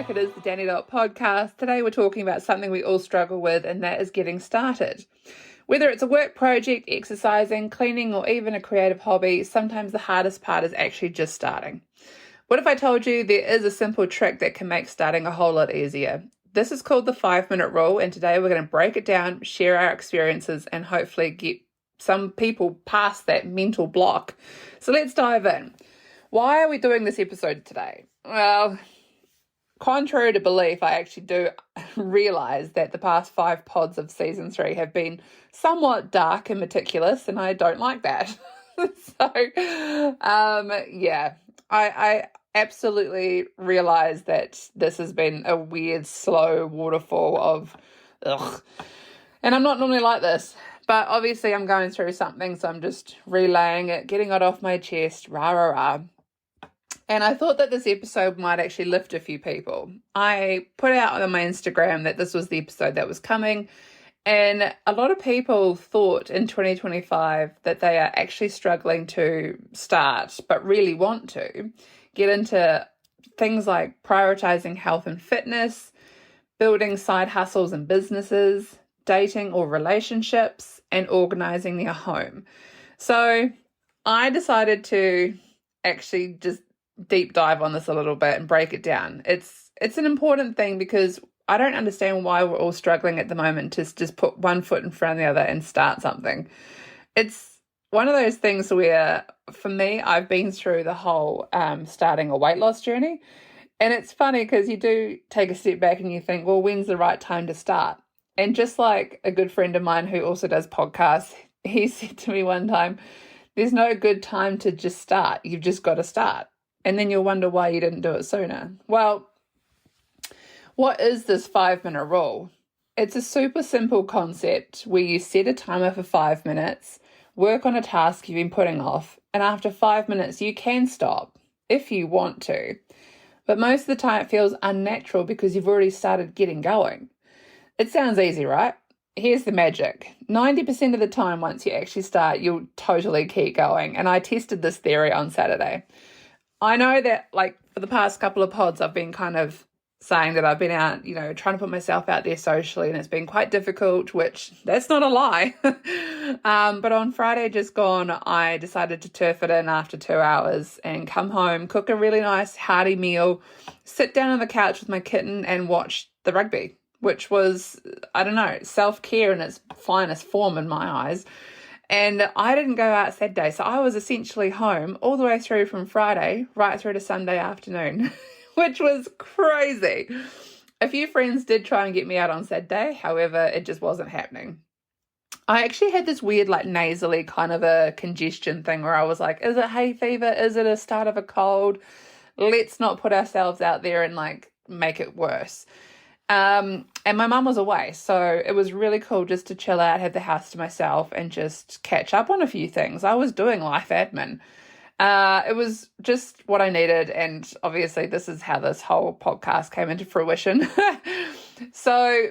back. It is the Dani podcast. Today we're talking about something we all struggle with, and that is getting started. Whether it's a work project, exercising, cleaning, or even a creative hobby, sometimes the hardest part is actually just starting. What if I told you there is a simple trick that can make starting a whole lot easier? This is called the 5-minute rule, and today we're going to break it down, share our experiences, and hopefully get some people past that mental block. So let's dive in. Why are we doing this episode today? Well, contrary to belief, I actually do realize that the past 5 pods of season 3 have been somewhat dark and meticulous, and I don't like that. I absolutely realize that this has been a weird, slow waterfall of ugh. And I'm not normally like this, but obviously I'm going through something, so I'm just relaying it, getting it off my chest, rah, rah, rah. And I thought that this episode might actually lift a few people. I put out on my Instagram that this was the episode that was coming, and a lot of people thought in 2025 that they are actually struggling to start, but really want to get into things like prioritizing health and fitness, building side hustles and businesses, dating or relationships, and organizing their home. So I decided to actually just deep dive on this a little bit and break it down. It's an important thing because I don't understand why we're all struggling at the moment to just put one foot in front of the other and start something. It's one of those things where, for me, I've been through the whole starting a weight loss journey. And it's funny because you do take a step back and you think, well, when's the right time to start? And just like a good friend of mine who also does podcasts, he said to me one time, there's no good time to just start. You've just got to start. And then you'll wonder why you didn't do it sooner. Well, what is this 5-minute rule? It's a super simple concept where you set a timer for 5 minutes, work on a task you've been putting off, and after 5 minutes you can stop if you want to. But most of the time it feels unnatural because you've already started getting going. It sounds easy, right? Here's the magic. 90% of the time once you actually start, you'll totally keep going. And I tested this theory on Saturday. I know that, for the past couple of pods, I've been kind of saying that I've been out, trying to put myself out there socially, and it's been quite difficult, which that's not a lie. But on Friday just gone, I decided to turf it in after 2 hours and come home, cook a really nice hearty meal, sit down on the couch with my kitten and watch the rugby, which was, self-care in its finest form in my eyes. And I didn't go out Saturday, so I was essentially home all the way through from Friday right through to Sunday afternoon, which was crazy. A few friends did try and get me out on Saturday, however, it just wasn't happening. I actually had this weird, nasally kind of a congestion thing where I was like, is it hay fever? Is it a start of a cold? Let's not put ourselves out there and make it worse. And my mum was away, so it was really cool just to chill out, have the house to myself, and just catch up on a few things. I was doing life admin. It was just what I needed, and obviously this is how this whole podcast came into fruition. So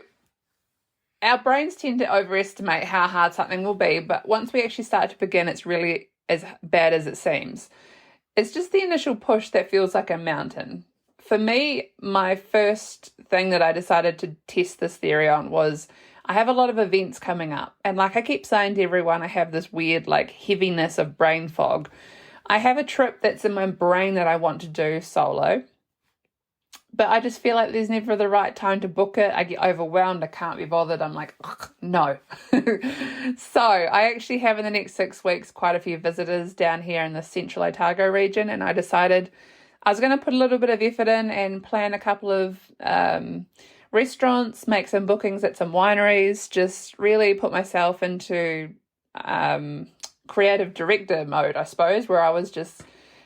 our brains tend to overestimate how hard something will be, but once we actually start to begin, it's really as bad as it seems. It's just the initial push that feels like a mountain. For me, my first thing that I decided to test this theory on was I have a lot of events coming up. And I keep saying to everyone, I have this weird heaviness of brain fog. I have a trip that's in my brain that I want to do solo. But I just feel like there's never the right time to book it. I get overwhelmed. I can't be bothered. I'm like, no. So I actually have in the next 6 weeks quite a few visitors down here in the central Otago region. And I decided I was going to put a little bit of effort in and plan a couple of restaurants, make some bookings at some wineries, just really put myself into creative director mode, I suppose, where I was just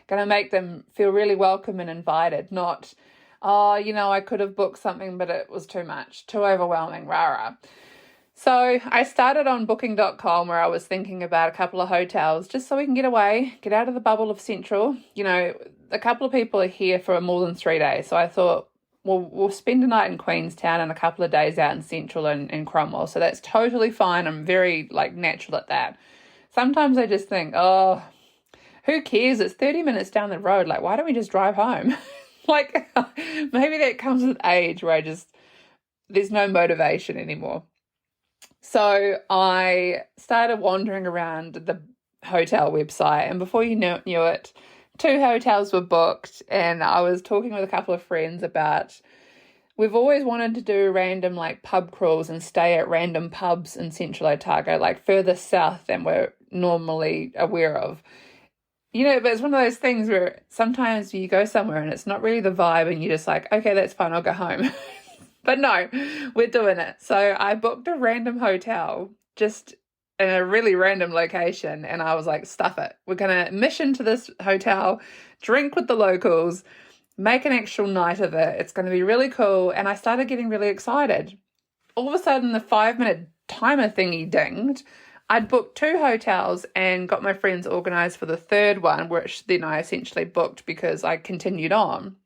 going to make them feel really welcome and invited, not, I could have booked something, but it was too much, too overwhelming, rah. So I started on booking.com where I was thinking about a couple of hotels just so we can get away, get out of the bubble of Central. A couple of people are here for more than 3 days. So I thought, well, we'll spend a night in Queenstown and a couple of days out in Central and Cromwell. So that's totally fine. I'm very natural at that. Sometimes I just think, who cares? It's 30 minutes down the road. Why don't we just drive home? Like, maybe that comes with age where there's no motivation anymore. So I started wandering around the hotel website, and before you knew it, 2 hotels were booked, and I was talking with a couple of friends about, we've always wanted to do random like pub crawls and stay at random pubs in Central Otago, like further south than we're normally aware of. But it's one of those things where sometimes you go somewhere and it's not really the vibe and you're just like, okay, that's fine, I'll go home. But no, we're doing it. So I booked a random hotel just in a really random location, and I was like, stuff it. We're going to mission to this hotel, drink with the locals, make an actual night of it. It's going to be really cool. And I started getting really excited. All of a sudden, the 5-minute timer thingy dinged. I'd booked 2 hotels and got my friends organized for the 3rd one, which then I essentially booked because I continued on.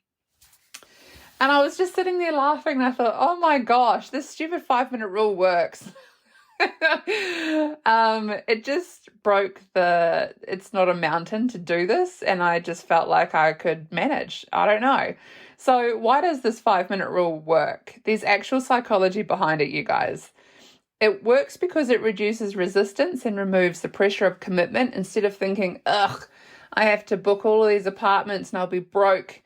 And I was just sitting there laughing, and I thought, oh my gosh, this stupid 5-minute rule works. It just broke it's not a mountain to do this, and I just felt like I could manage. I don't know. So why does this 5-minute rule work? There's actual psychology behind it, you guys. It works because it reduces resistance and removes the pressure of commitment. Instead of thinking, ugh, I have to book all of these apartments and I'll be broke,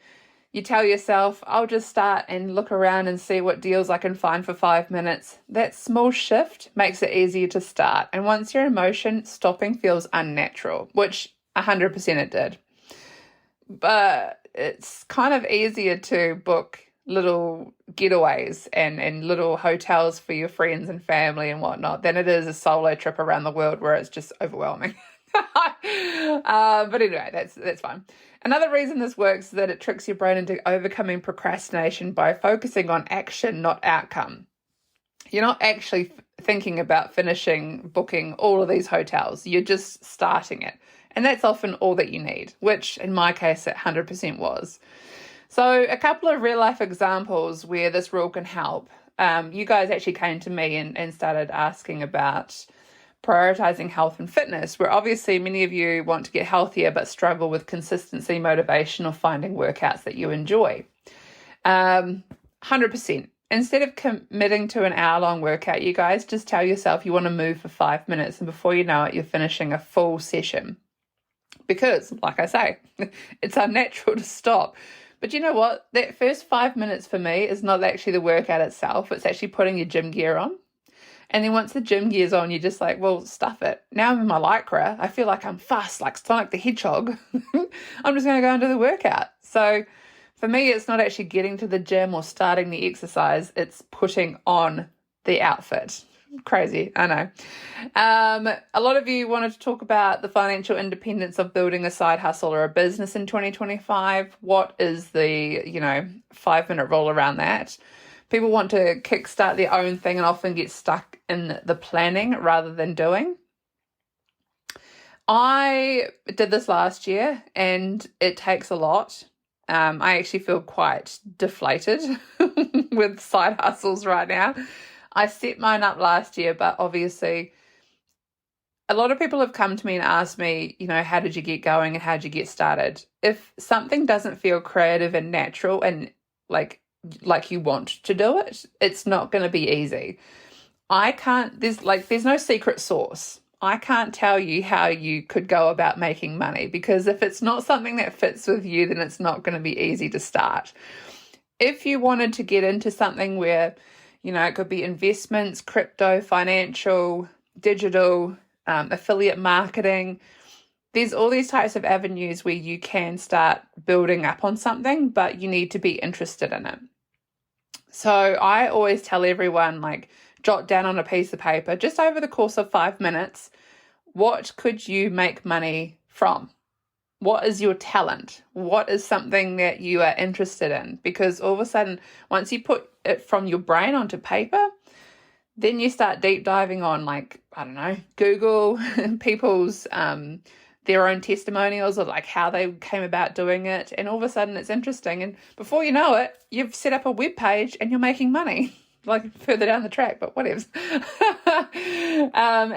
you tell yourself, I'll just start and look around and see what deals I can find for 5 minutes. That small shift makes it easier to start. And once you're in motion, stopping feels unnatural, which 100% it did. But it's kind of easier to book little getaways and little hotels for your friends and family and whatnot than it is a solo trip around the world where it's just overwhelming. But anyway, that's fine. Another reason this works is that it tricks your brain into overcoming procrastination by focusing on action, not outcome. You're not actually thinking about booking all of these hotels. You're just starting it. And that's often all that you need, which in my case, it 100% was. So a couple of real life examples where this rule can help. You guys actually came to me and started asking about prioritizing health and fitness, where obviously many of you want to get healthier but struggle with consistency, motivation, or finding workouts that you enjoy. 100%. Instead of committing to an hour-long workout, you guys just tell yourself you want to move for 5 minutes, and before you know it, you're finishing a full session. Because, like I say, it's unnatural to stop. But you know what? That first 5 minutes for me is not actually the workout itself. It's actually putting your gym gear on. And then once the gym gear's on, you're just like, well, stuff it. Now I'm in my Lycra. I feel like I'm fast, like Sonic the Hedgehog. I'm just going to go and do the workout. So for me, it's not actually getting to the gym or starting the exercise. It's putting on the outfit. Crazy, I know. A lot of you wanted to talk about the financial independence of building a side hustle or a business in 2025. What is the, 5-minute rule around that? People want to kickstart their own thing and often get stuck in the planning rather than doing. I did this last year and it takes a lot. I actually feel quite deflated with side hustles right now. I set mine up last year, but obviously a lot of people have come to me and asked me, how did you get going and how did you get started? If something doesn't feel creative and natural and like you want to do it, it's not going to be easy. There's no secret sauce. I can't tell you how you could go about making money, because if it's not something that fits with you, then it's not going to be easy to start. If you wanted to get into something where, it could be investments, crypto, financial, digital, affiliate marketing, there's all these types of avenues where you can start building up on something, but you need to be interested in it. So I always tell everyone, jot down on a piece of paper, just over the course of 5 minutes, what could you make money from? What is your talent? What is something that you are interested in? Because all of a sudden, once you put it from your brain onto paper, then you start deep diving on, Google, people's their own testimonials of how they came about doing it. And all of a sudden it's interesting. And before you know it, you've set up a web page and you're making money. Further down the track, but whatever.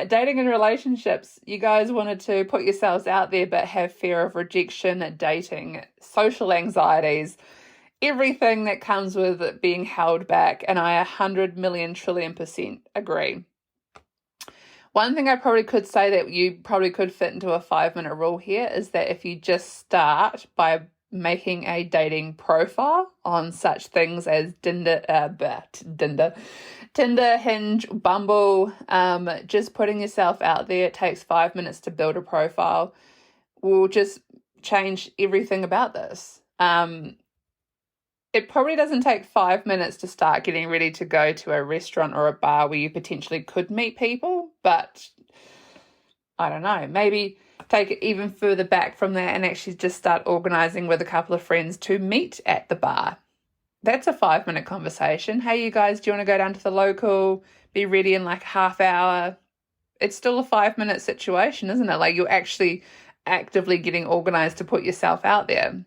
Dating and relationships. You guys wanted to put yourselves out there but have fear of rejection, dating, social anxieties, everything that comes with it being held back, and I 100 million trillion% agree. One thing I probably could say that you probably could fit into a 5-minute rule here is that if you just start by making a dating profile on such things as Tinder, Hinge, Bumble, just putting yourself out there, it takes 5 minutes to build a profile, will just change everything about this. It probably doesn't take 5 minutes to start getting ready to go to a restaurant or a bar where you potentially could meet people, but I don't know, maybe take it even further back from that and actually just start organizing with a couple of friends to meet at the bar. That's a 5-minute conversation. Hey, you guys, do you want to go down to the local, be ready in like a half hour? It's still a 5-minute situation, isn't it? Like, you're actually actively getting organized to put yourself out there.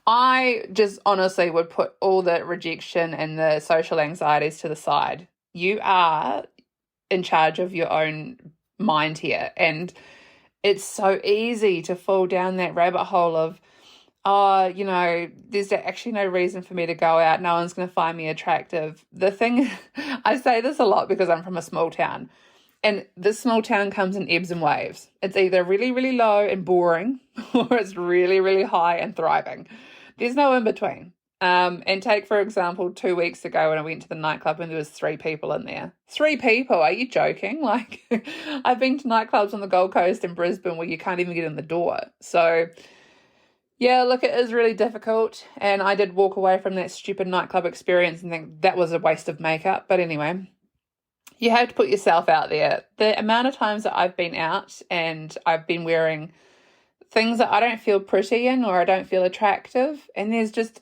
I just honestly would put all the rejection and the social anxieties to the side. You are in charge of your own mind here, and it's so easy to fall down that rabbit hole of, there's actually no reason for me to go out. No one's going to find me attractive. The thing, I say this a lot because I'm from a small town, and this small town comes in ebbs and waves. It's either really, really low and boring, or it's really, really high and thriving. There's no in between. And take, for example, 2 weeks ago when I went to the nightclub and there was 3 people in there. 3 people? Are you joking? Like, I've been to nightclubs on the Gold Coast and Brisbane where you can't even get in the door. So, yeah, look, it is really difficult. And I did walk away from that stupid nightclub experience and think that was a waste of makeup. But anyway, you have to put yourself out there. The amount of times that I've been out and I've been wearing things that I don't feel pretty in or I don't feel attractive, and there's just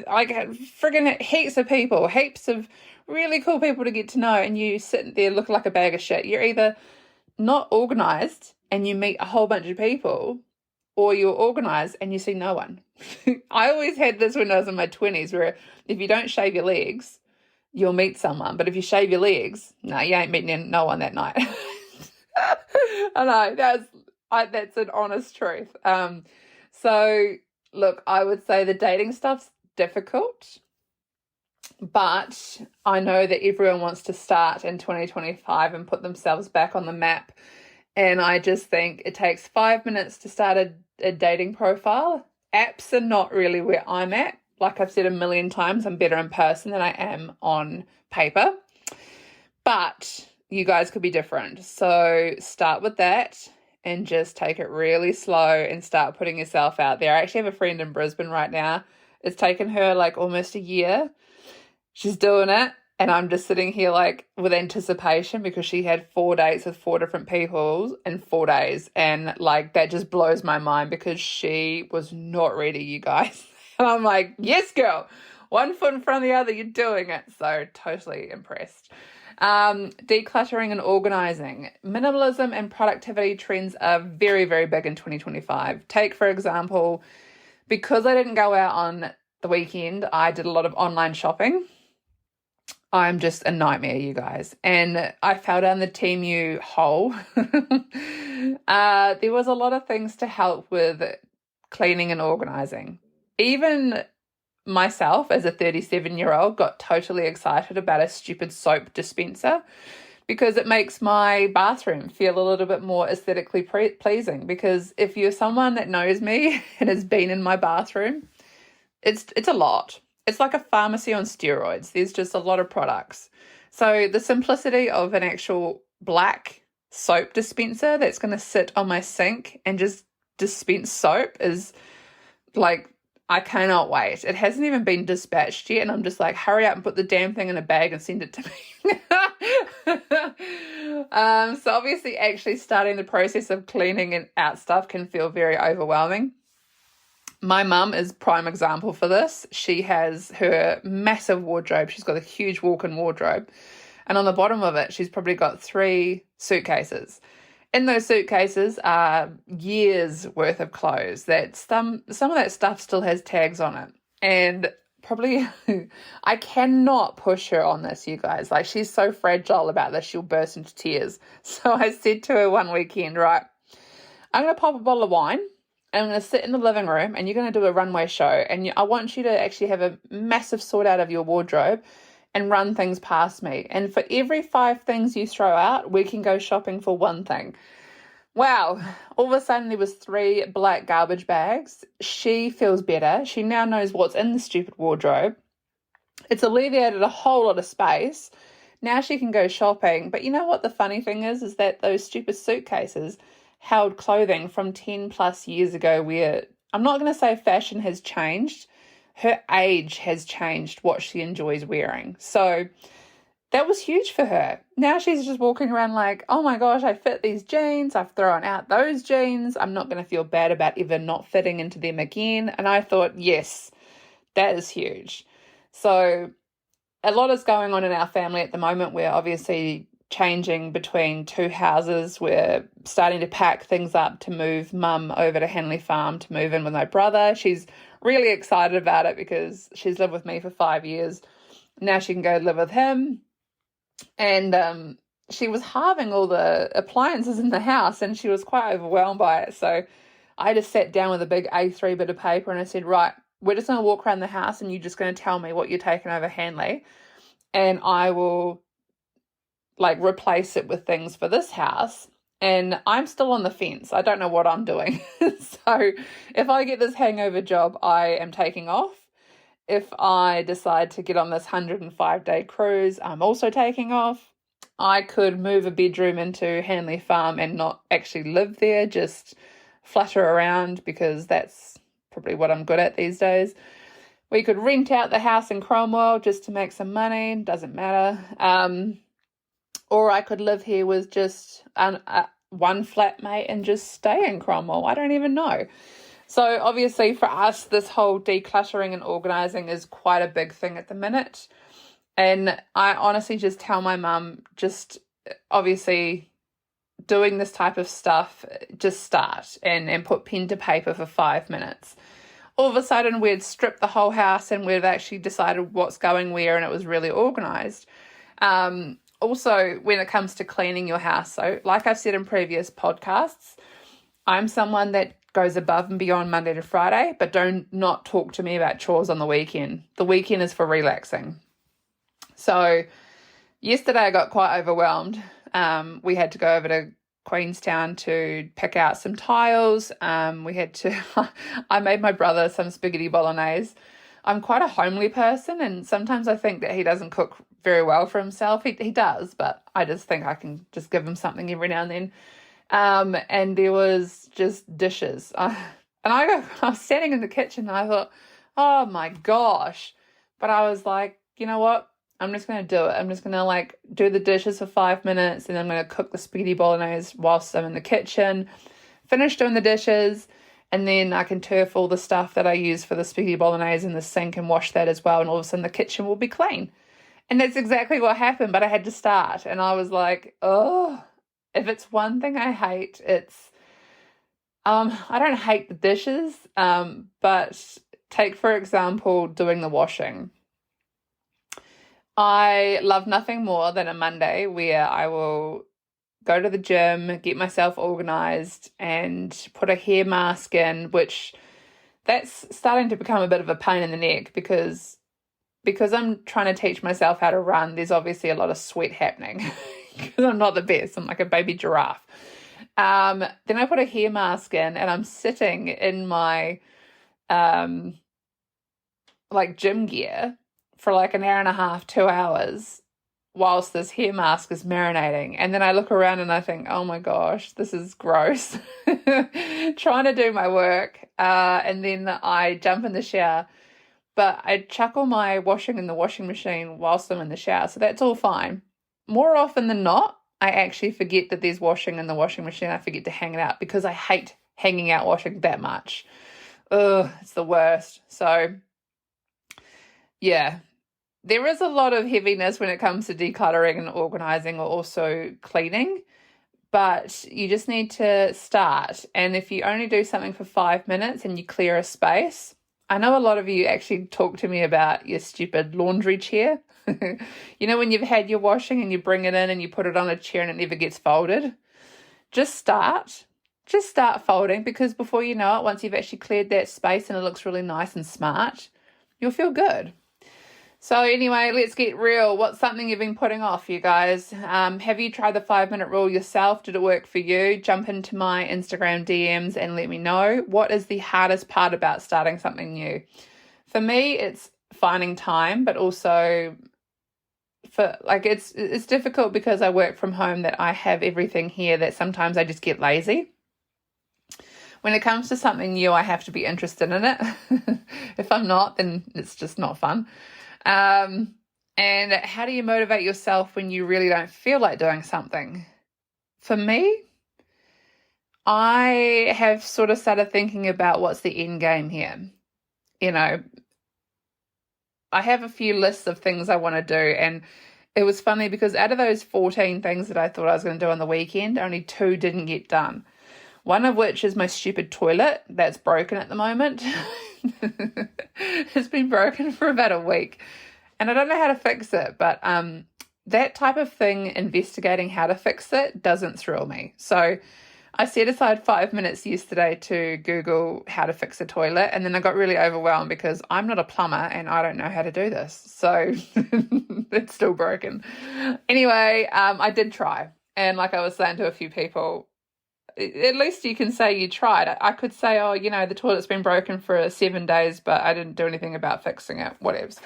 like friggin' heaps of people, heaps of really cool people to get to know, and you sit there looking like a bag of shit. You're either not organized and you meet a whole bunch of people, or you're organized and you see no one. I always had this when I was in my 20s, where if you don't shave your legs, you'll meet someone, but if you shave your legs, no, you ain't meeting no one that night. I know, that's an honest truth. So look, I would say the dating stuff's difficult, but I know that everyone wants to start in 2025 and put themselves back on the map. And I just think it takes 5 minutes to start a dating profile. Apps are not really where I'm at. Like I've said a million times, I'm better in person than I am on paper. But you guys could be different. So start with that and just take it really slow and start putting yourself out there. I actually have a friend in Brisbane right now. It's taken her like almost a year. She's doing it. And I'm just sitting here like with anticipation because she had 4 dates with 4 different people in 4 days. And like that just blows my mind because she was not ready, you guys. And I'm like, yes, girl. 1 foot in front of the other, you're doing it. So totally impressed. Decluttering and organizing. Minimalism and productivity trends are very, very big in 2025. Take, for example, because I didn't go out on the weekend, I did a lot of online shopping. I'm just a nightmare, you guys. And I fell down the Temu hole. There was a lot of things to help with cleaning and organizing. Even myself as a 37-year-old got totally excited about a stupid soap dispenser because it makes my bathroom feel a little bit more aesthetically pleasing. Because if you're someone that knows me and has been in my bathroom, it's a lot. It's like a pharmacy on steroids. There's just a lot of products. So the simplicity of an actual black soap dispenser that's going to sit on my sink and just dispense soap is like, I cannot wait. It hasn't even been dispatched yet, and I'm just like, hurry up and put the damn thing in a bag and send it to me. So obviously actually starting the process of cleaning and out stuff can feel very overwhelming. My mum is prime example for this. She has her massive wardrobe. She's got a huge walk-in wardrobe. And on the bottom of it, she's probably got 3 suitcases. In those suitcases are years worth of clothes that some of that stuff still has tags on it. And probably I cannot push her on this, you guys. Like, she's so fragile about this, she'll burst into tears. So I said to her one weekend, right, I'm going to pop a bottle of wine and I'm going to sit in the living room and you're going to do a runway show. And I want you to actually have a massive sort out of your wardrobe and run things past me. And for every 5 things you throw out, we can go shopping for 1 thing. Wow, all of a sudden there was 3 black garbage bags. She feels better. She now knows what's in the stupid wardrobe. It's alleviated a whole lot of space. Now she can go shopping. But you know what the funny thing is that those stupid suitcases held clothing from 10 plus years ago where, I'm not going to say fashion has changed, her age has changed what she enjoys wearing. So that was huge for her. Now she's just walking around like, oh my gosh, I fit these jeans. I've thrown out those jeans. I'm not going to feel bad about ever not fitting into them again. And I thought, yes, that is huge. So a lot is going on in our family at the moment. We're obviously changing between 2 houses. We're starting to pack things up to move Mum over to Henley Farm to move in with my brother. She's really excited about it because she's lived with me for 5 years. Now she can go live with him. And she was halving all the appliances in the house and she was quite overwhelmed by it. So I just sat down with a big A3 bit of paper and I said, right, we're just going to walk around the house and you're just going to tell me what you're taking over Hanley and I will replace it with things for this house. And I'm still on the fence. I don't know what I'm doing. So if I get this hangover job, I am taking off. If I decide to get on this 105-day cruise, I'm also taking off. I could move a bedroom into Hanley Farm and not actually live there, just flutter around because that's probably what I'm good at these days. We could rent out the house in Cromwell just to make some money. Doesn't matter. Or I could live here with just one flatmate and just stay in Cromwell. I don't even know. So obviously for us, this whole decluttering and organising is quite a big thing at the minute. And I honestly just tell my mum, just obviously doing this type of stuff, just start and put pen to paper for 5 minutes. All of a sudden we'd stripped the whole house and we'd actually decided what's going where and it was really organised. Also, when it comes to cleaning your house, so like I've said in previous podcasts, I'm someone that goes above and beyond Monday to Friday, but don't not talk to me about chores on the weekend. The weekend is for relaxing. So yesterday I got quite overwhelmed. We had to go over to Queenstown to pick out some tiles. I made my brother some spaghetti bolognese. I'm quite a homely person and sometimes I think that he doesn't cook very well for himself. He does, but I just think I can just give him something every now and then. And there was just dishes. And I was standing in the kitchen and I thought, oh my gosh. But I was like, you know what? I'm just going to do it. I'm just going to do the dishes for 5 minutes and I'm going to cook the spaghetti bolognese whilst I'm in the kitchen, finish doing the dishes, and then I can turf all the stuff that I use for the spaghetti bolognese in the sink and wash that as well. And all of a sudden the kitchen will be clean. And that's exactly what happened, but I had to start. And I was like, oh, if it's one thing I hate, it's, I don't hate the dishes, but take, for example, doing the washing. I love nothing more than a Monday where I will go to the gym, get myself organised and put a hair mask in, which that's starting to become a bit of a pain in the neck because I'm trying to teach myself how to run. There's obviously a lot of sweat happening because I'm not the best. I'm like a baby giraffe. Then I put a hair mask in and I'm sitting in my gym gear for an hour and a half, 2 hours whilst this hair mask is marinating. And then I look around and I think, oh my gosh, this is gross. Trying to do my work. And then I jump in the shower. But I chuck all my washing in the washing machine whilst I'm in the shower. So that's all fine. More often than not, I actually forget that there's washing in the washing machine. I forget to hang it out because I hate hanging out washing that much. Ugh, it's the worst. So, yeah. There is a lot of heaviness when it comes to decluttering and organising or also cleaning, but you just need to start. And if you only do something for 5 minutes and you clear a space, I know a lot of you actually talk to me about your stupid laundry chair. You know, when you've had your washing and you bring it in and you put it on a chair and it never gets folded? Just start just start folding, because before you know it, once you've actually cleared that space and it looks really nice and smart, you'll feel good. So anyway, let's get real. What's something you've been putting off, you guys? Have you tried the 5-minute rule yourself? Did it work for you? Jump into my Instagram DMs and let me know. What is the hardest part about starting something new? For me, it's finding time, but also it's difficult because I work from home, that I have everything here, that sometimes I just get lazy. When it comes to something new, I have to be interested in it. If I'm not, then it's just not fun. And how do you motivate yourself when you really don't feel like doing something? For me, I have sort of started thinking about what's the end game here. I have a few lists of things I want to do, and it was funny because out of those 14 things that I thought I was going to do on the weekend, only 2 didn't get done. One of which is my stupid toilet that's broken at the moment. It's been broken for about a week, and I don't know how to fix it, but that type of thing, investigating how to fix it, doesn't thrill me. So I set aside 5 minutes yesterday to Google how to fix a toilet, and then I got really overwhelmed because I'm not a plumber and I don't know how to do this. So it's still broken. Anyway, I did try. And like I was saying to a few people, at least you can say you tried. I could say, the toilet's been broken for 7 days, but I didn't do anything about fixing it. Whatevs.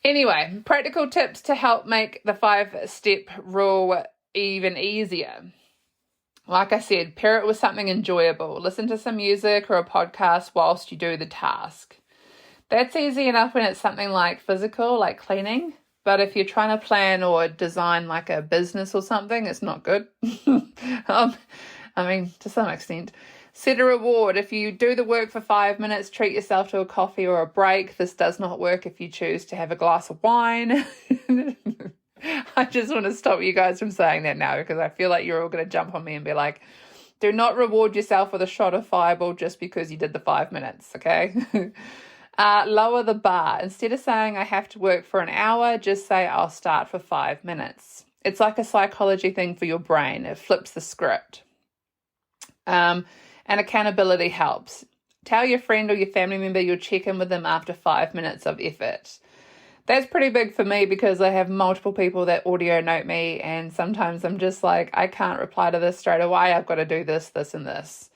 Anyway, practical tips to help make the 5-step rule even easier. Like I said, pair it with something enjoyable. Listen to some music or a podcast whilst you do the task. That's easy enough when it's something like physical, like cleaning. But if you're trying to plan or design like a business or something, it's not good. To some extent. Set a reward. If you do the work for 5 minutes, treat yourself to a coffee or a break. This does not work if you choose to have a glass of wine. I just want to stop you guys from saying that now, because I feel like you're all going to jump on me and be like, do not reward yourself with a shot of Fireball just because you did the 5 minutes, okay? Lower the bar. Instead of saying I have to work for an hour, just say I'll start for 5 minutes. It's like a psychology thing for your brain. It flips the script. And accountability helps. Tell your friend or your family member you'll check in with them after 5 minutes of effort. That's pretty big for me because I have multiple people that audio note me, and sometimes I'm just like, I can't reply to this straight away. I've got to do this, this, and this.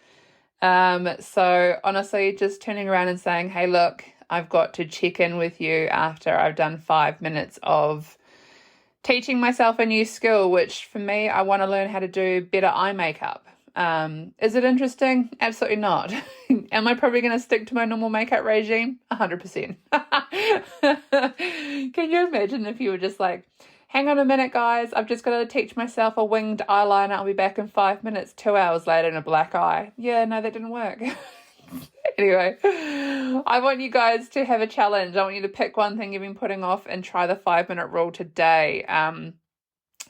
So honestly, just turning around and saying, hey, look, I've got to check in with you after I've done 5 minutes of teaching myself a new skill, which for me, I want to learn how to do better eye makeup. Is it interesting? Absolutely not. Am I probably going to stick to my normal makeup regime? 100%. Can you imagine if you were just like, hang on a minute, guys, I've just got to teach myself a winged eyeliner. I'll be back in 5 minutes, 2 hours later in a black eye. Yeah, no, that didn't work. Anyway, I want you guys to have a challenge. I want you to pick one thing you've been putting off and try the 5-minute rule today.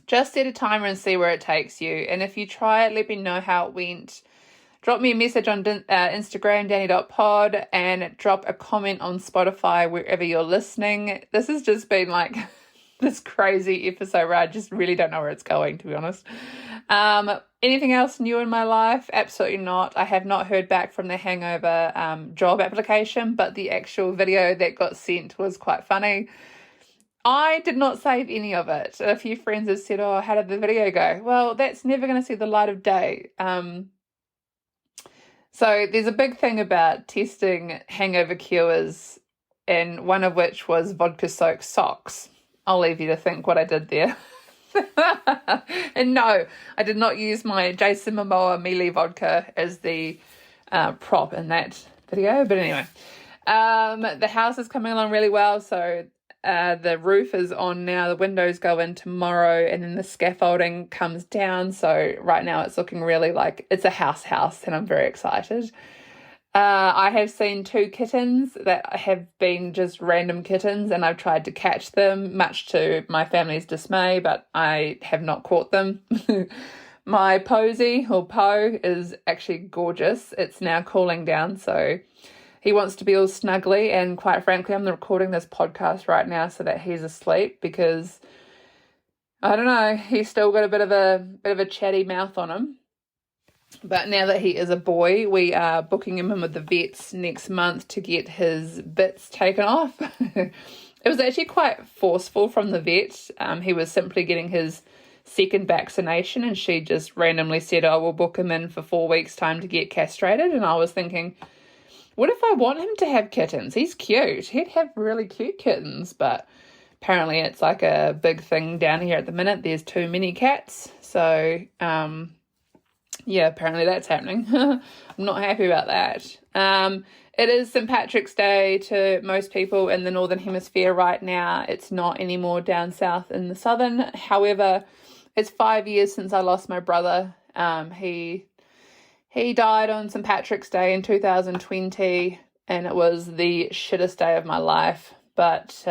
Just set a timer and see where it takes you. And if you try it, let me know how it went. Drop me a message on Instagram, Dani.pod, and drop a comment on Spotify wherever you're listening. This has just been like this crazy episode where I just really don't know where it's going, to be honest. Anything else new in my life? Absolutely not. I have not heard back from the Hangover job application, but the actual video that got sent was quite funny. I did not save any of it. A few friends have said, oh, how did the video go? Well, that's never going to see the light of day. So there's a big thing about testing hangover cures, and one of which was vodka-soaked socks. I'll leave you to think what I did there. And no, I did not use my Jason Momoa Mealy vodka as the prop in that video. But anyway, the house is coming along really well. So the roof is on now, the windows go in tomorrow, and then the scaffolding comes down. So right now it's looking really like it's a house, and I'm very excited. I have seen 2 kittens that have been just random kittens, and I've tried to catch them, much to my family's dismay, but I have not caught them. My Posy, or Poe, is actually gorgeous. It's now cooling down, so he wants to be all snuggly, and quite frankly, I'm recording this podcast right now so that he's asleep, because I don't know, he's still got a bit of a chatty mouth on him. But now that he is a boy, we are booking him in with the vets next month to get his bits taken off. It was actually quite forceful from the vet. He was simply getting his second vaccination, and she just randomly said, oh, we'll book him in for 4 weeks' time to get castrated. And I was thinking, what if I want him to have kittens? He's cute. He'd have really cute kittens, but apparently it's like a big thing down here at the minute. There's too many cats. So, yeah, apparently that's happening. I'm not happy about that. It is St. Patrick's Day to most people in the Northern Hemisphere right now. It's not anymore down south in the Southern. However, it's 5 years since I lost my brother. He died on St. Patrick's Day in 2020, and it was the shittest day of my life. But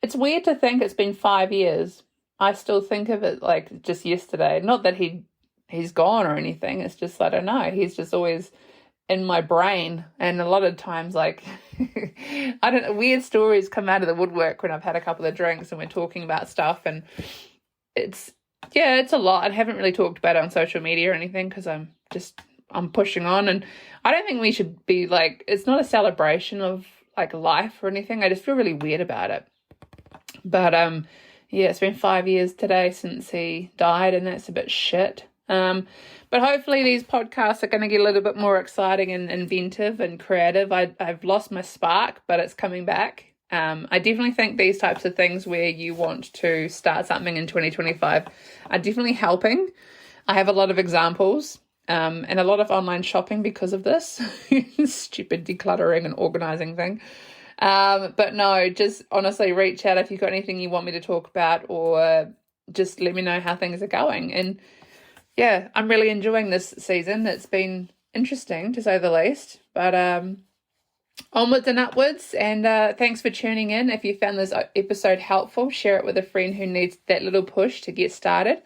it's weird to think it's been 5 years. I still think of it like just yesterday. Not that he's gone or anything. It's just, I don't know. He's just always in my brain. And a lot of times, like, I don't know, weird stories come out of the woodwork when I've had a couple of drinks and we're talking about stuff. And it's a lot. I haven't really talked about it on social media or anything because I'm pushing on. And I don't think we should be like, it's not a celebration of like life or anything. I just feel really weird about it. But yeah, it's been 5 years today since he died, and that's a bit shit. But hopefully these podcasts are going to get a little bit more exciting and inventive and creative. I've lost my spark, but it's coming back. I definitely think these types of things where you want to start something in 2025 are definitely helping. I have a lot of examples and a lot of online shopping because of this stupid decluttering and organizing thing. But no, just honestly reach out if you've got anything you want me to talk about, or just let me know how things are going. And yeah, I'm really enjoying this season. It's been interesting to say the least, but onwards and upwards. And thanks for tuning in. If you found this episode helpful, share it with a friend who needs that little push to get started.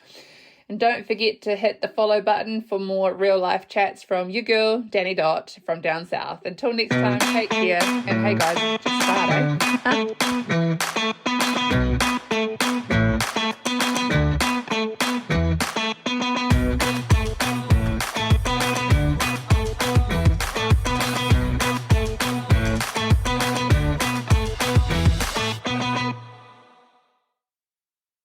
And don't forget to hit the follow button for more real life chats from your girl, Dani Dot, from down south. Until next time, take care. And hey guys, just start, eh?